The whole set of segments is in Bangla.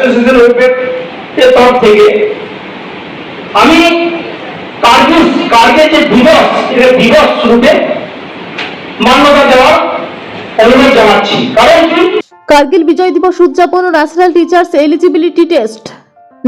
অ্যাসোসিয়েশন ওয়েবসাইটের তরফ থেকে আমি কার্গিল যে দিবস, এটা দিবস রূপে মান্যতা দেওয়ার অনুরোধ জানাচ্ছি। কারণ কি, কার্গিল বিজয় দিবস উদযাপন ও national teachers eligibility test.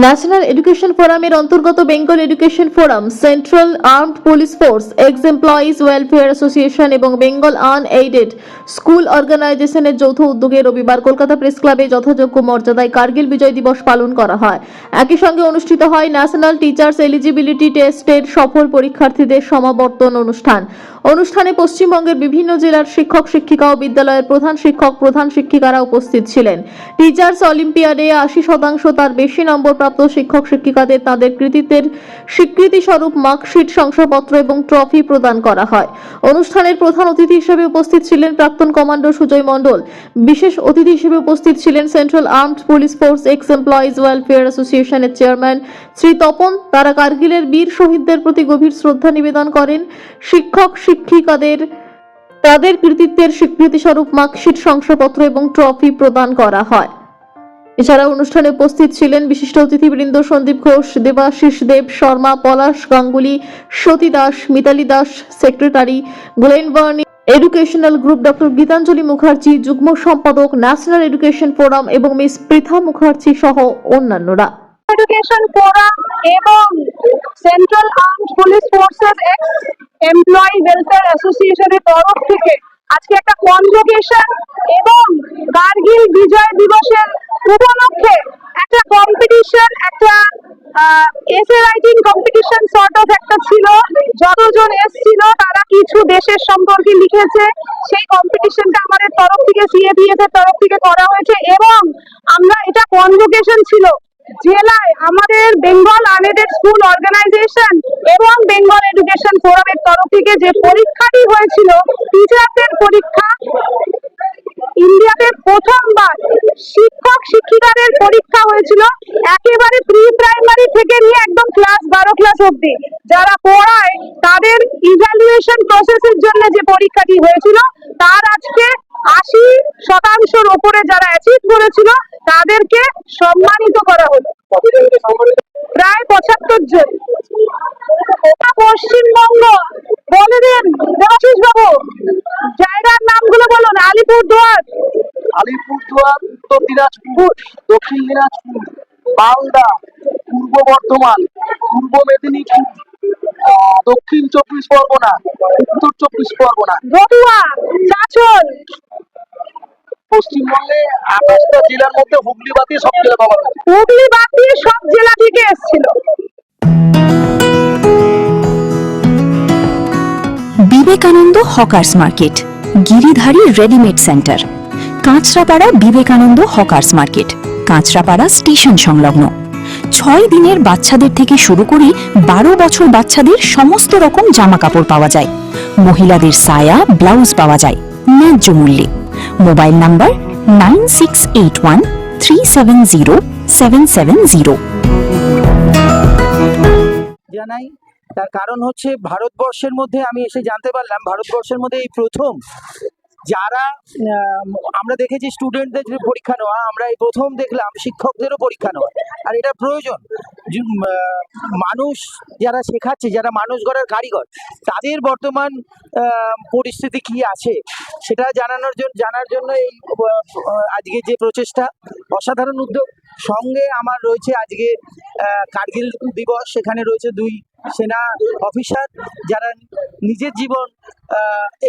National education ফোরামের অন্তর্গত Bengal education forum, central armed police force, ex employees welfare association এবং বেঙ্গল আনএইডেড স্কুল অর্গানাইজেশনের যৌথ উদ্যোগে রবিবার কলকাতা প্রেস ক্লাবে যথাযোগ্য মর্যাদায় কার্গিল বিজয় দিবস পালন করা হয়। একই সঙ্গে অনুষ্ঠিত হয় ন্যাশনাল টিচার্স এলিজিবিলিটি টেস্টের সফল পরীক্ষার্থীদের সমাবর্তন অনুষ্ঠান। অনুষ্ঠানে পশ্চিমবঙ্গের বিভিন্ন জেলার শিক্ষক শিক্ষিকা ও বিদ্যালয়ের প্রধান শিক্ষক প্রধান শিক্ষিকারা উপস্থিত ছিলেন। টিচার্স অলিম্পিয়াডে 80% তার বেশি নম্বর প্রাপ্ত শিক্ষক শিক্ষিকাদের তাদের কৃতিত্বের স্বীকৃতি স্বরূপ মার্কশিট, শংসাপত্র এবং ট্রফি প্রদান করা হয়। অনুষ্ঠানের প্রধান অতিথি হিসেবে উপস্থিত ছিলেন প্রাক্তন কমান্ডো সুজয় মণ্ডল। বিশেষ অতিথি হিসেবে উপস্থিত ছিলেন central armed police force ex employees welfare অ্যাসোসিয়েশনের চেয়ারম্যান শ্রী তপন। তারা কার্গিলের বীর শহীদদের প্রতি গভীর শ্রদ্ধা নিবেদন করেন। শিক্ষক শিক্ষিকাদের তাদের কৃতিত্বের স্বীকৃতি স্বরূপ মার্কশিট, শংসাপত্র এবং ট্রফি প্রদান করা হয়। এছাড়া অনুষ্ঠানে উপস্থিত ছিলেন বিশিষ্ট অতিথিবৃন্দ Sandeep Ghosh, Debashis Dev Sharma, Palash Ganguly, Sati Das, Mitali Das, secretary Glenburnie educational group doctor Gitanjali Mukherjee, যুগ্ম সম্পাদক ন্যাশনাল এডুকেশন ফোরাম এবং মিস পৃথা মুখার্জি সহ অন্যান্যরা। এডুকেশন ফোরাম এবং central armed police forces ex employee welfare অ্যাসোসিয়েশনের তরফ থেকে আজকে একটা কনভোকেশন এবং কার্গিল বিজয় দিবসের উপলক্ষে একটা কম্পিটিশন, একটা essay writing competition sort of একটা ছিল। যতজন এসেছিল তারা কিছু দেশের সম্পর্কে লিখেছে। সেই কম্পিটিশনটা আমাদের তরফ থেকে, সিএপিএফ এর তরফ থেকে করা হয়েছে এবং আমরা এটা কনভোকেশন ছিল জেলায় আমাদের বেঙ্গল আনএডেড স্কুল অর্গানাইজেশন এবং বেঙ্গল এডুকেশন ফোরামের তরফ থেকে যে পরীক্ষাটি হয়েছিল, টিচারদের পরীক্ষা, ইন্ডিয়াতে প্রথমবার শিক্ষক শিক্ষিকাদের পরীক্ষা হয়েছিল একেবারে প্রি প্রাইমারি থেকে নিয়ে একদম ক্লাস 12 ক্লাস অবধি যারা পড়ায় তাদের ইভ্যালুয়েশন প্রসেসের জন্য যে পরীক্ষাটি হয়েছিল তার আজকে 80% উপরে যারা অ্যাচিভ করেছিল তাদেরকে সম্মানিত করা হলো। প্রায় 75 জন। পশ্চিমবঙ্গ বলে দিন দেবাশিস বাবু, জায়গার নামগুলো বলুন। আলিপুরদুয়ার, উত্তর দিনাজপুর, দক্ষিণ দিনাজপুর, মালদা, পূর্ব বর্ধমান, পূর্ব মেদিনীপুর, দক্ষিণ 24 পরগনা, উত্তর 24 পরগনা, রতুয়া, চাঁচল। পশ্চিমবঙ্গে 28টা জেলার মধ্যে হুগলি বাদ দিয়ে সব জেলা পাওয়া যায়। হুগলি বাদ দিয়ে সব জেলা থেকে এসেছিল। Vivekananda hawkers market, Giridhari readymade centre, Kanchrapara Vivekananda hawkers market, Kanchrapara station সংলগ্ন। 6 দিনের বাচ্চাদের থেকে শুরু করে 12 বছর বাচ্চাদের সমস্ত রকম জামা কাপড় পাওয়া যায়। মহিলাদের সায়া, ব্লাউজ পাওয়া যায় ন্যায্য মূল্যে। মোবাইল নাম্বার 9681370770 জানাই। তার কারণ হচ্ছে ভারতবর্ষের মধ্যে আমি এসে জানতে পারলাম ভারতবর্ষের মধ্যে এই প্রথম যারা আমরা দেখেছি স্টুডেন্টদের পরীক্ষা নেওয়া, আমরা এই প্রথম দেখলাম শিক্ষকদেরও পরীক্ষা নেওয়া। আর এটা প্রয়োজন। মানুষ যারা শেখাচ্ছে, যারা মানুষ গড়ার কারিগর, তাদের বর্তমান পরিস্থিতি কি আছে সেটা জানার জন্য এই আজকে যে প্রচেষ্টা, অসাধারণ উদ্যোগ। সঙ্গে আমার রয়েছে আজকে কার্গিল দিবস, সেখানে রয়েছে 2 সেনা অফিসার যারা নিজের জীবন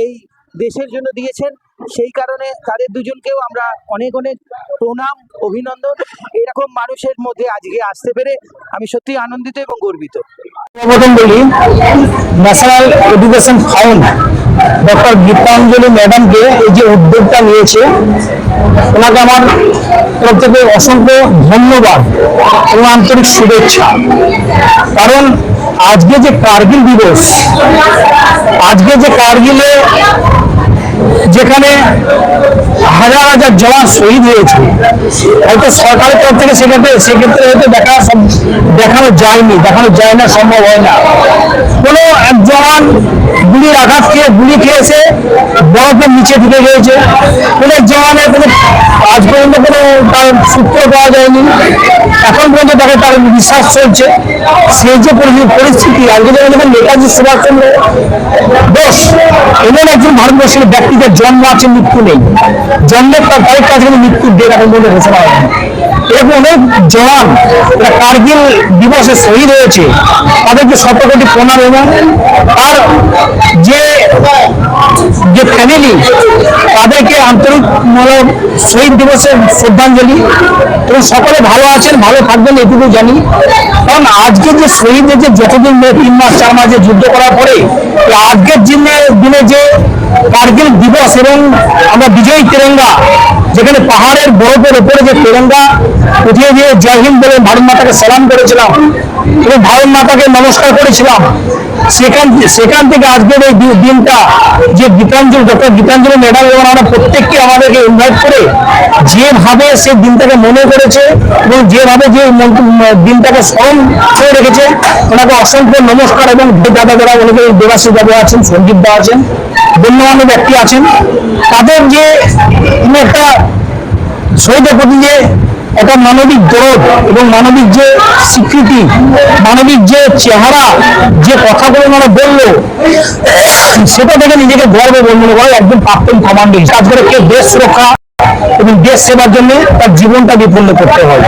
এই দেশের জন্য দিয়েছেন। সেই কারণে তাদের দুজনকেও আমরা অনেক অনেক প্রণাম, অভিনন্দন। এরকম মানুষের মধ্যে আজকে আসতে পেরে আমি সত্যি আনন্দিত এবং গর্বিত। প্রথম বলি, national education found doctor Gitanjali ম্যাডামকে এই যে উদ্যোগটা নিয়েছে, ওনাকে আমার তরফ থেকে অসংখ্য ধন্যবাদ এবং আন্তরিক শুভেচ্ছা। কারণ আজকে যে কার্গিল দিবস, আজকে যে কার্গিলে যেখানে হাজার হাজার জওয়ান শহীদ হয়েছে, হয়তো সরকারের তরফ থেকে সেক্ষেত্রে হয়তো দেখানো যায় না, সম্ভব হয় না। কোনো এক জওয়ান গুলির আঘাত খেয়ে গুলি খেয়েছে বরফের নিচে ঢুকে গিয়েছে। কোনো জওয়ানের কোনো আজ পর্যন্ত কোনো তার সূত্র পাওয়া যায়নি। এখন পর্যন্ত তাকে তার রিসার্চ চলছে। সেই যে পরিস্থিতি আজকে যখন নেতাজি সুভাষচন্দ্র বোস এমন একজন ভারতবর্ষের ব্যক্তিদের জন্ম আছে, মৃত্যু নেই, জন্মের তার তারিখ কাছে মৃত্যুর ডেট এখন পর্যন্ত ঘোষণা হয়নি। এরকম অনেক জওয়ান কার্গিল দিবসে শহীদ হয়েছে, তাদেরকে শত কোটি প্রণাম এবং তার যে ফ্যামিলি তাদেরকে আন্তরিকমূলক শহীদ দিবসের শ্রদ্ধাঞ্জলি। এবং সকলে ভালো আছেন, ভালো থাকবেন এটুকু জানি। কারণ আজকে যে শহীদের যে যতদিন 3 মাস 4 মাস যে যুদ্ধ করার পরে আজকের দিনে যে কার্গিল দিবস এবং আমরা বিজয়ী তিরঙ্গা, যেখানে পাহাড়ের বরফের উপরে যে তিরঙ্গা উঠিয়ে দিয়ে জয় হিন্দ বলে ভারত মাতাকে সালাম করেছিলাম এবং ভারত মাতাকে নমস্কার করেছিলাম, সেখান থেকে আজকের এই দিনটা যে ডক্টর গীতাঞ্জলি ম্যাডাম এবং আমরা প্রত্যেককে আমাদেরকে ইনভাইট করে যেভাবে সে দিনটাকে মনে করেছে এবং যেভাবে যে দিনটাকে স্মরণ করে রেখেছে, ওনাকে অসংখ্য নমস্কার। এবং দাদা যারা অনেকে দেবাশী বাবু আছেন, সঞ্জীব দা আছেন, গণ্যমান্য ব্যক্তি আছেন, তাদের যে একটা শহীদের প্রতি যে একটা মানবিক দরদ এবং মানবিক যে স্বীকৃতি, মানবিক যে চেহারা, যে কথাগুলো ওনারা বললো, সেটা দেখে নিজেকে গর্ব মনে করে একজন প্রাক্তন কমান্ডার আজকে কে দেশ সুরক্ষা এবং দেশ সেবার জন্য তার জীবনটা বিপন্ন করতে হয়।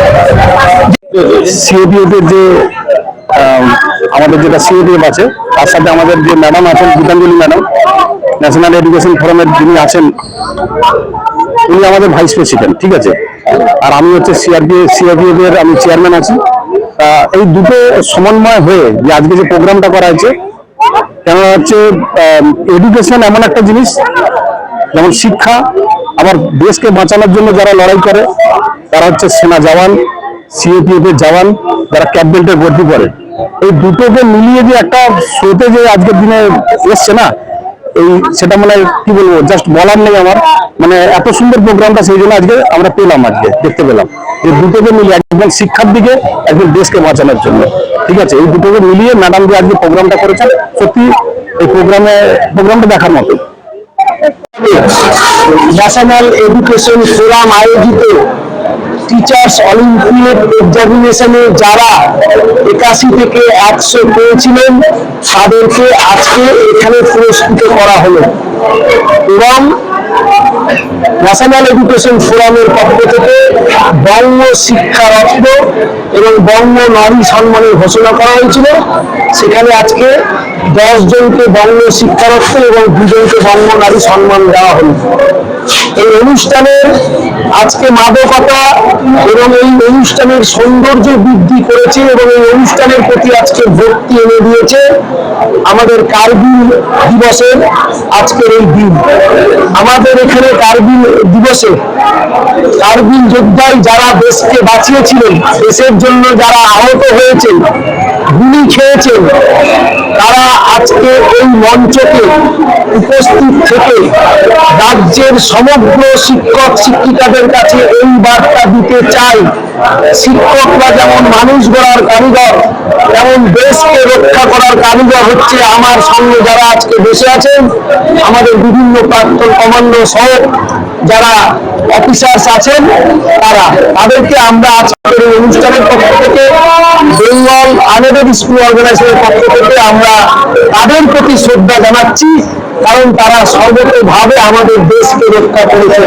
সিএপিএফ এর যে আমাদের যেটা সিএপিএফ আছে, তার সাথে আমাদের যে ম্যাডাম আছেন গীতাঞ্জলি ম্যাডাম, ন্যাশনাল এডুকেশন ফোরামের যিনি আছেন, উনি আমাদের ভাইস প্রেসিডেন্ট, ঠিক আছে। আর আমি হচ্ছে সিআরপিএফ এর আমি চেয়ারম্যান আছি। এই দুটো সমন্বয় হয়ে যে আজকে যে প্রোগ্রামটা করা হয়েছে, কেন হচ্ছে এডুকেশন এমন একটা জিনিস, যেমন শিক্ষা, আবার দেশকে বাঁচানোর জন্য যারা লড়াই করে তারা হচ্ছে সেনা জওয়ান, সিএপিএফ এর জওয়ান, যারা ক্যাপ বেল্টে ভর্তি করে, এই দুটোকে মিলিয়ে যে একটা শোতে যে আজকের দিনে এসছে না, এই সেটা মানে কি বলবো, জাস্ট বলার নেই আমার। মানে এত সুন্দর প্রোগ্রামটা সেই জন্য আজকে আমরা পেলাম, আজকে দেখতে পেলাম। এই দুটোকে মিলিয়ে একদম শিক্ষার দিকে, একদম দেশকে বাঁচানোর জন্য, ঠিক আছে, এই দুটোকে মিলিয়ে ম্যাডাম যে আজকে প্রোগ্রামটা করেছেন, সত্যি এই প্রোগ্রামটা দেখার মতো। ন্যাশনাল এডুকেশন ফোরাম আয়োজিত টিচার্স অলিম্পিয়াড এক্সামিনেশনে যারা 81 থেকে 100 পেয়েছিলেন, তাদেরকে আজকে এখানে পুরস্কৃত করা হলো। এবং ন্যাশনাল এডুকেশন ফোরামের পক্ষ থেকে বঙ্গ শিক্ষারত্ন এবং বঙ্গ নারী সম্মানের ঘোষণা করা হয়েছিল। সেখানে আজকে 10 জনকে বঙ্গ শিক্ষারত্ন এবং 2 জনকে বঙ্গ নারী সম্মান দেওয়া হলো। এই অনুষ্ঠানের আজকে মাদকতা এবং এই অনুষ্ঠানের সৌন্দর্য বৃদ্ধি করেছে এবং এই অনুষ্ঠানের প্রতি আজকে ভক্তি এনে দিয়েছে আমাদের কার্গিল দিবসের আজকের এই দিন। আমাদের এখানে কার্গিল দিবসে কার্গিল যোদ্ধাই যারা দেশকে বাঁচিয়েছিলেন, দেশের জন্য যারা আহত হয়েছেন, গুলি খেয়েছেন, তারা আজকে এই মঞ্চকে উপস্থিত থেকে রাজ্যের সমগ্র শিক্ষক শিক্ষিকাদের কাছে এই বার্তা দিতে চাই, শিক্ষকরা যেমন মানুষ গড়ার কারিগর, তেমন দেশকে রক্ষা করার কারিগর হচ্ছে আমার সঙ্গে যারা আজকে বসে আছেন, আমাদের বিভিন্ন প্রাক্তন কমান্ডো সহ যারা অফিসার্স আছেন, তাদেরকে আমরা আজকের এই অনুষ্ঠানের পক্ষ থেকে, বেঙ্গল আনএডেড স্কুল অর্গানাইজেশনের পক্ষ থেকে আমরা তাদের প্রতি শ্রদ্ধা জানাচ্ছি, কারণ তারা সর্বতোভাবে আমাদের দেশকে রক্ষা করেছে।